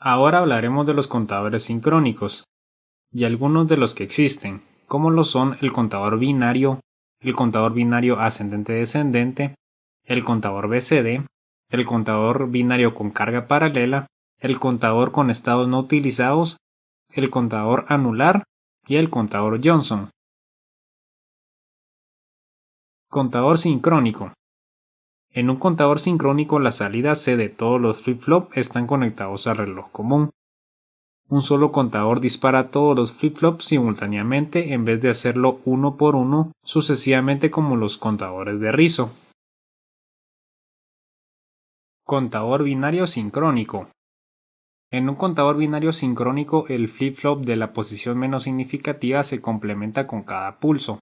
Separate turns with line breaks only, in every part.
Ahora hablaremos de los contadores sincrónicos y algunos de los que existen, como lo son el contador binario ascendente-descendente, el contador BCD, el contador binario con carga paralela, el contador con estados no utilizados, el contador anular y el contador Johnson. Contador sincrónico. En un contador sincrónico, las salidas C de todos los flip-flop están conectados al reloj común. Un solo contador dispara todos los flip-flops simultáneamente en vez de hacerlo uno por uno sucesivamente como los contadores de Rizzo. Contador binario sincrónico. En un contador binario sincrónico, el flip-flop de la posición menos significativa se complementa con cada pulso.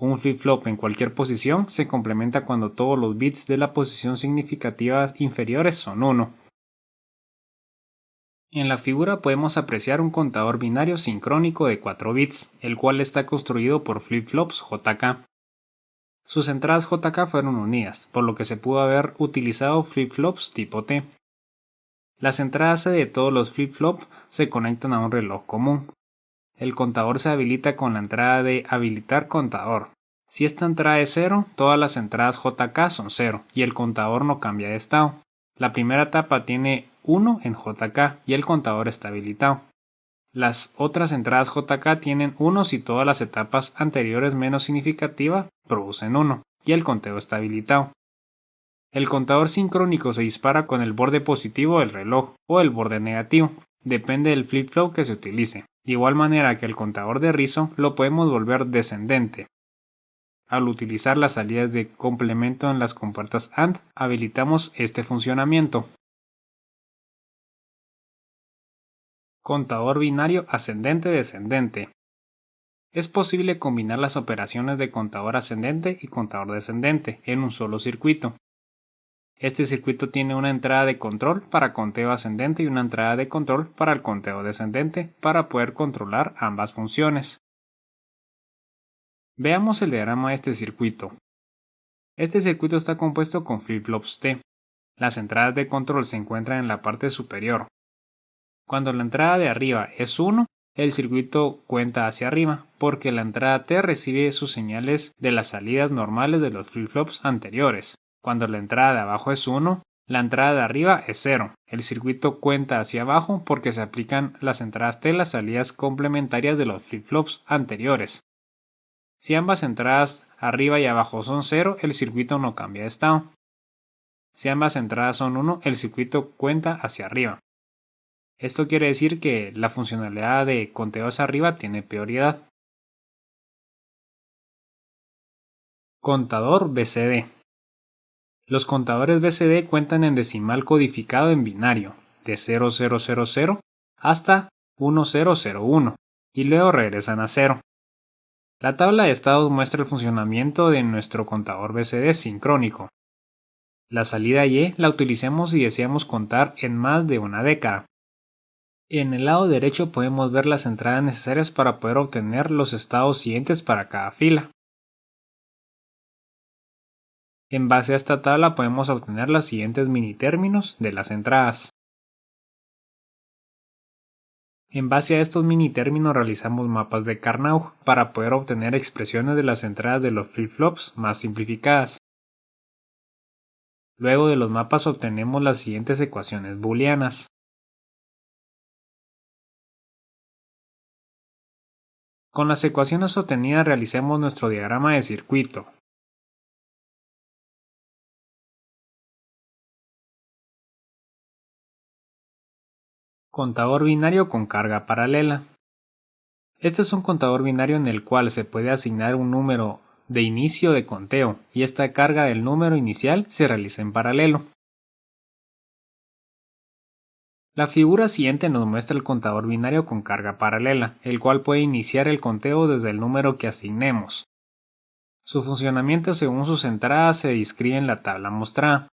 Un flip-flop en cualquier posición se complementa cuando todos los bits de la posición significativa inferiores son 1. En la figura podemos apreciar un contador binario sincrónico de 4 bits, el cual está construido por flip-flops JK. Sus entradas JK fueron unidas, por lo que se pudo haber utilizado flip-flops tipo T. Las entradas C de todos los flip-flops se conectan a un reloj común. El contador se habilita con la entrada de habilitar contador. Si esta entrada es 0, todas las entradas JK son 0 y el contador no cambia de estado. La primera etapa tiene 1 en JK y el contador está habilitado. Las otras entradas JK tienen 1 si todas las etapas anteriores menos significativas producen 1 y el conteo está habilitado. El contador sincrónico se dispara con el borde positivo del reloj o el borde negativo, depende del flip-flop que se utilice. De igual manera que el contador de Rizzo lo podemos volver descendente. Al utilizar las salidas de complemento en las compuertas AND, habilitamos este funcionamiento. Contador binario ascendente-descendente. Es posible combinar las operaciones de contador ascendente y contador descendente en un solo circuito. Este circuito tiene una entrada de control para conteo ascendente y una entrada de control para el conteo descendente para poder controlar ambas funciones. Veamos el diagrama de este circuito. Este circuito está compuesto con flip-flops T. Las entradas de control se encuentran en la parte superior. Cuando la entrada de arriba es 1, el circuito cuenta hacia arriba, porque la entrada T recibe sus señales de las salidas normales de los flip-flops anteriores. Cuando la entrada de abajo es 1, la entrada de arriba es 0. El circuito cuenta hacia abajo porque se aplican las entradas T las salidas complementarias de los flip-flops anteriores. Si ambas entradas arriba y abajo son 0, el circuito no cambia de estado. Si ambas entradas son 1, el circuito cuenta hacia arriba. Esto quiere decir que la funcionalidad de conteo hacia arriba tiene prioridad. Contador BCD. Los contadores BCD cuentan en decimal codificado en binario, de 0000 hasta 1001, y luego regresan a 0. La tabla de estados muestra el funcionamiento de nuestro contador BCD sincrónico. La salida Y la utilicemos si deseamos contar en más de una década. En el lado derecho podemos ver las entradas necesarias para poder obtener los estados siguientes para cada fila. En base a esta tabla podemos obtener los siguientes minitérminos de las entradas. En base a estos minitérminos realizamos mapas de Karnaugh para poder obtener expresiones de las entradas de los flip-flops más simplificadas. Luego de los mapas obtenemos las siguientes ecuaciones booleanas. Con las ecuaciones obtenidas realicemos nuestro diagrama de circuito. Contador binario con carga paralela. Este es un contador binario en el cual se puede asignar un número de inicio de conteo y esta carga del número inicial se realiza en paralelo. La figura siguiente nos muestra el contador binario con carga paralela, el cual puede iniciar el conteo desde el número que asignemos. Su funcionamiento según sus entradas se describe en la tabla mostrada.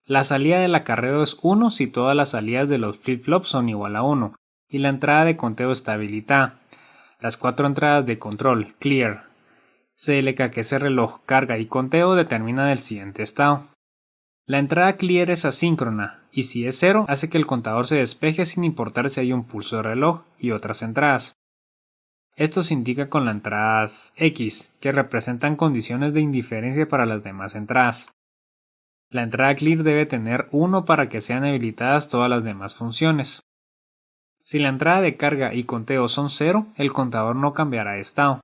La salida del acarreo es 1 si todas las salidas de los flip-flops son igual a 1 y la entrada de conteo está habilitada. Las 4 entradas de control, clear, CLK que es el reloj, carga y conteo determinan el siguiente estado. La entrada clear es asíncrona y si es 0 hace que el contador se despeje sin importar si hay un pulso de reloj y otras entradas. Esto se indica con las entradas X, que representan condiciones de indiferencia para las demás entradas. La entrada clear debe tener 1 para que sean habilitadas todas las demás funciones. Si la entrada de carga y conteo son 0, el contador no cambiará de estado.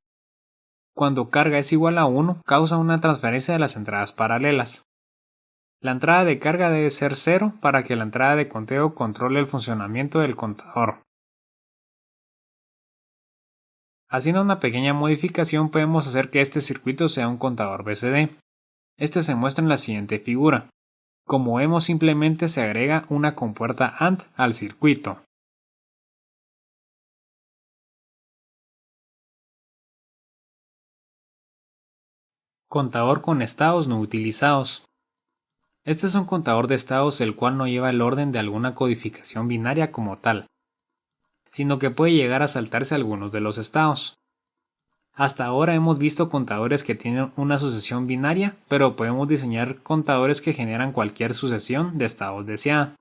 Cuando carga es igual a 1, causa una transferencia de las entradas paralelas. La entrada de carga debe ser 0 para que la entrada de conteo controle el funcionamiento del contador. Haciendo una pequeña modificación podemos hacer que este circuito sea un contador BCD. Este se muestra en la siguiente figura. Como vemos, simplemente se agrega una compuerta AND al circuito. Contador con estados no utilizados. Este es un contador de estados el cual no lleva el orden de alguna codificación binaria como tal, sino que puede llegar a saltarse algunos de los estados. Hasta ahora hemos visto contadores que tienen una sucesión binaria, pero podemos diseñar contadores que generan cualquier sucesión de estados deseada.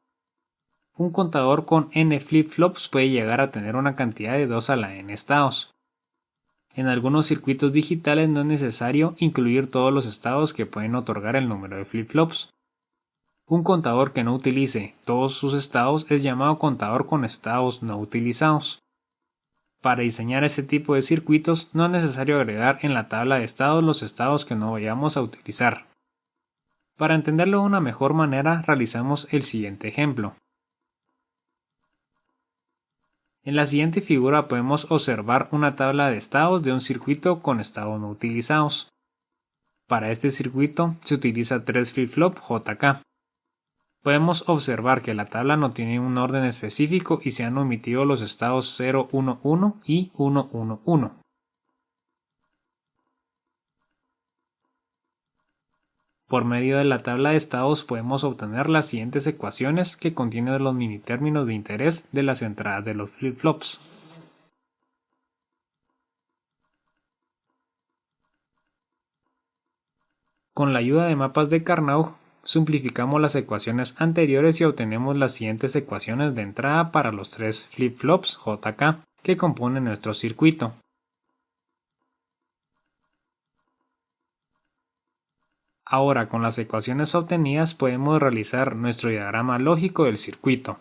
Un contador con n flip-flops puede llegar a tener una cantidad de 2 a la n estados. En algunos circuitos digitales no es necesario incluir todos los estados que pueden otorgar el número de flip-flops. Un contador que no utilice todos sus estados es llamado contador con estados no utilizados. Para diseñar este tipo de circuitos no es necesario agregar en la tabla de estados los estados que no vayamos a utilizar. Para entenderlo de una mejor manera realizamos el siguiente ejemplo. En la siguiente figura podemos observar una tabla de estados de un circuito con estados no utilizados. Para este circuito se utiliza 3 flip-flop JK. Podemos observar que la tabla no tiene un orden específico y se han omitido los estados 0, 1, 1 y 1, 1, 1. Por medio de la tabla de estados podemos obtener las siguientes ecuaciones que contienen los minitérminos de interés de las entradas de los flip-flops. Con la ayuda de mapas de Carnot, simplificamos las ecuaciones anteriores y obtenemos las siguientes ecuaciones de entrada para los 3 flip-flops JK que componen nuestro circuito. Ahora, con las ecuaciones obtenidas podemos realizar nuestro diagrama lógico del circuito.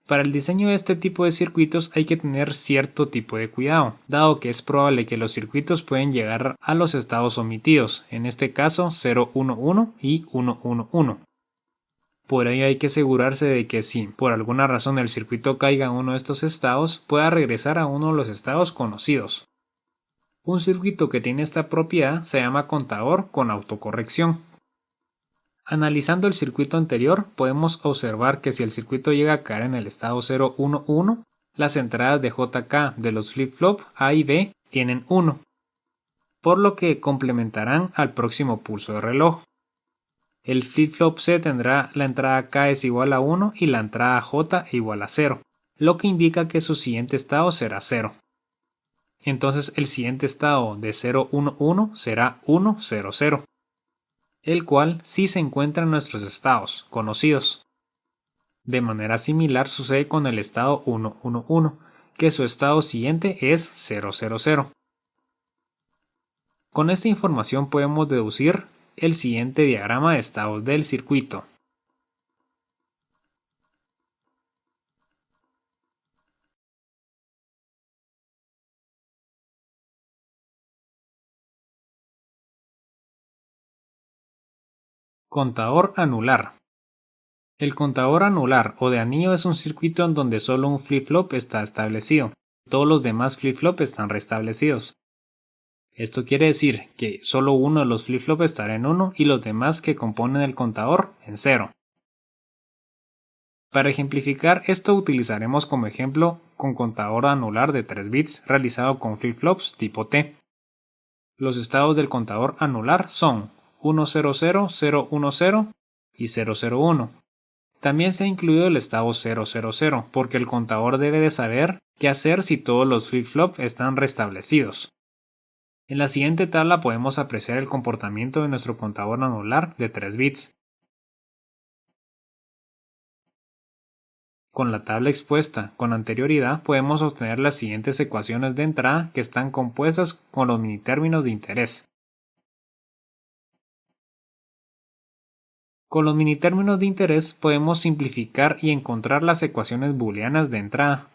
Para el diseño de este tipo de circuitos hay que tener cierto tipo de cuidado, dado que es probable que los circuitos pueden llegar a los estados omitidos, en este caso 0, 1, 1 y 1, 1, 1. Por ello hay que asegurarse de que si por alguna razón el circuito caiga en uno de estos estados, pueda regresar a uno de los estados conocidos. Un circuito que tiene esta propiedad se llama contador con autocorrección. Analizando el circuito anterior, podemos observar que si el circuito llega a caer en el estado 0, 1, 1, las entradas de JK de los flip-flop A y B tienen 1, por lo que complementarán al próximo pulso de reloj. El flip-flop C tendrá la entrada K es igual a 1 y la entrada J igual a 0, lo que indica que su siguiente estado será 0. Entonces el siguiente estado de 0, 1, 1 será 1, 0, 0. El cual sí se encuentra en nuestros estados conocidos. De manera similar sucede con el estado 1, 1, 1, que su estado siguiente es 0, 0, 0. Con esta información podemos deducir el siguiente diagrama de estados del circuito. Contador anular. El contador anular o de anillo es un circuito en donde solo un flip-flop está establecido. Todos los demás flip-flop están restablecidos. Esto quiere decir que solo uno de los flip-flop estará en 1 y los demás que componen el contador en 0. Para ejemplificar esto utilizaremos como ejemplo con contador anular de 3 bits realizado con flip-flops tipo T. Los estados del contador anular son 100, 010 y 001. También se ha incluido el estado 000 porque el contador debe de saber qué hacer si todos los flip-flop están restablecidos. En la siguiente tabla podemos apreciar el comportamiento de nuestro contador anular de 3 bits. Con la tabla expuesta con anterioridad podemos obtener las siguientes ecuaciones de entrada que están compuestas con los minitérminos de interés. Con los minitérminos de interés podemos simplificar y encontrar las ecuaciones booleanas de entrada.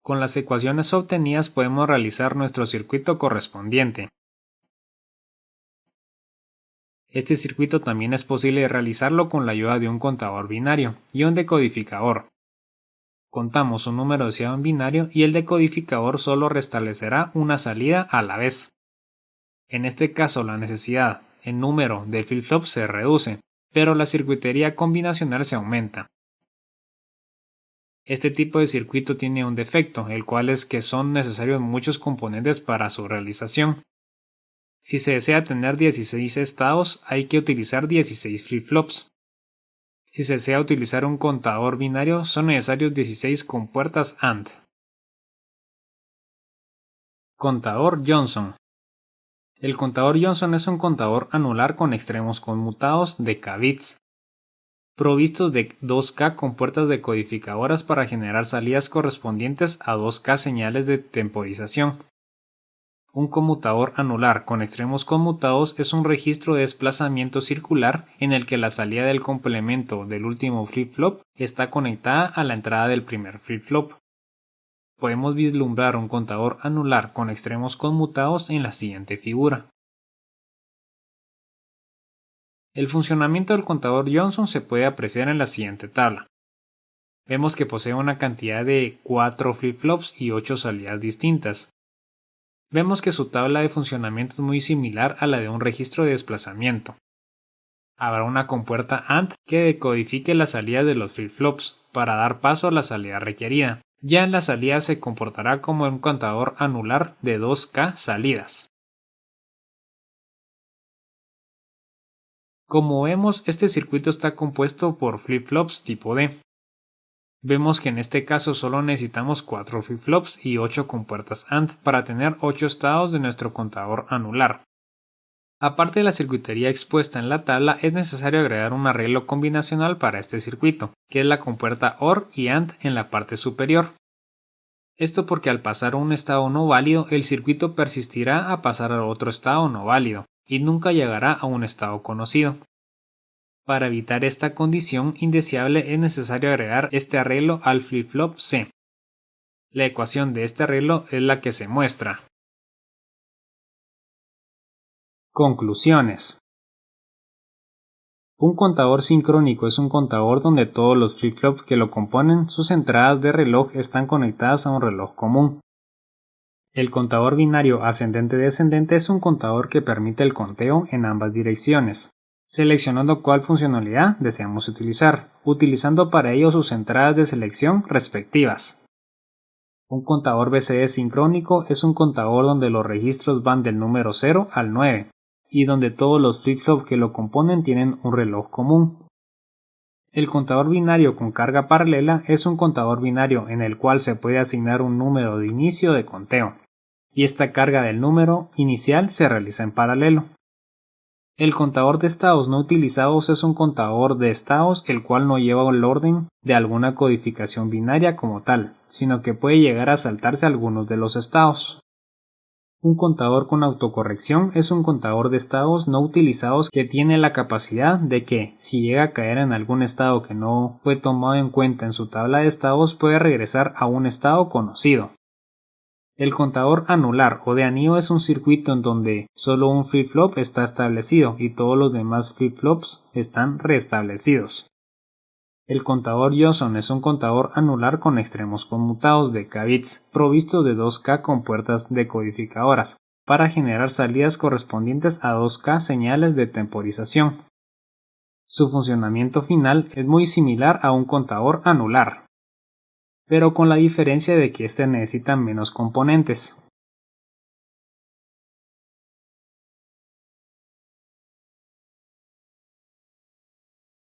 Con las ecuaciones obtenidas podemos realizar nuestro circuito correspondiente. Este circuito también es posible realizarlo con la ayuda de un contador binario y un decodificador. Contamos un número deseado en binario y el decodificador solo restablecerá una salida a la vez. En este caso la necesidad en número de flip-flop se reduce, pero la circuitería combinacional se aumenta. Este tipo de circuito tiene un defecto, el cual es que son necesarios muchos componentes para su realización. Si se desea tener 16 estados, hay que utilizar 16 flip-flops. Si se desea utilizar un contador binario, son necesarios 16 compuertas AND. Contador Johnson. El contador Johnson es un contador anular con extremos conmutados de k bits, provistos de 2K compuertas decodificadoras para generar salidas correspondientes a 2K señales de temporización. Un conmutador anular con extremos conmutados es un registro de desplazamiento circular en el que la salida del complemento del último flip-flop está conectada a la entrada del primer flip-flop. Podemos vislumbrar un contador anular con extremos conmutados en la siguiente figura. El funcionamiento del contador Johnson se puede apreciar en la siguiente tabla. Vemos que posee una cantidad de 4 flip-flops y 8 salidas distintas. Vemos que su tabla de funcionamiento es muy similar a la de un registro de desplazamiento. Habrá una compuerta AND que decodifique la salida de los flip-flops para dar paso a la salida requerida. Ya en la salida se comportará como un contador anular de 2K salidas. Como vemos, este circuito está compuesto por flip-flops tipo D. Vemos que en este caso solo necesitamos 4 flip-flops y 8 compuertas AND para tener 8 estados de nuestro contador anular. Aparte de la circuitería expuesta en la tabla, es necesario agregar un arreglo combinacional para este circuito, que es la compuerta OR y AND en la parte superior. Esto porque al pasar a un estado no válido, el circuito persistirá a pasar a otro estado no válido, y nunca llegará a un estado conocido. Para evitar esta condición indeseable es necesario agregar este arreglo al flip-flop C. La ecuación de este arreglo es la que se muestra. Conclusiones. Un contador sincrónico es un contador donde todos los flip-flops que lo componen, sus entradas de reloj están conectadas a un reloj común. El contador binario ascendente-descendente es un contador que permite el conteo en ambas direcciones, seleccionando cuál funcionalidad deseamos utilizar, utilizando para ello sus entradas de selección respectivas. Un contador BCD sincrónico es un contador donde los registros van del número 0 al 9 y donde todos los flip-flops que lo componen tienen un reloj común. El contador binario con carga paralela es un contador binario en el cual se puede asignar un número de inicio de conteo, y esta carga del número inicial se realiza en paralelo. El contador de estados no utilizados es un contador de estados el cual no lleva el orden de alguna codificación binaria como tal, sino que puede llegar a saltarse algunos de los estados. Un contador con autocorrección es un contador de estados no utilizados que tiene la capacidad de que, si llega a caer en algún estado que no fue tomado en cuenta en su tabla de estados, puede regresar a un estado conocido. El contador anular o de anillo es un circuito en donde solo un flip-flop está establecido y todos los demás flip-flops están restablecidos. El contador Johnson es un contador anular con extremos conmutados de k bits provistos de 2K compuertas decodificadoras para generar salidas correspondientes a 2K señales de temporización. Su funcionamiento final es muy similar a un contador anular, pero con la diferencia de que éste necesita menos componentes.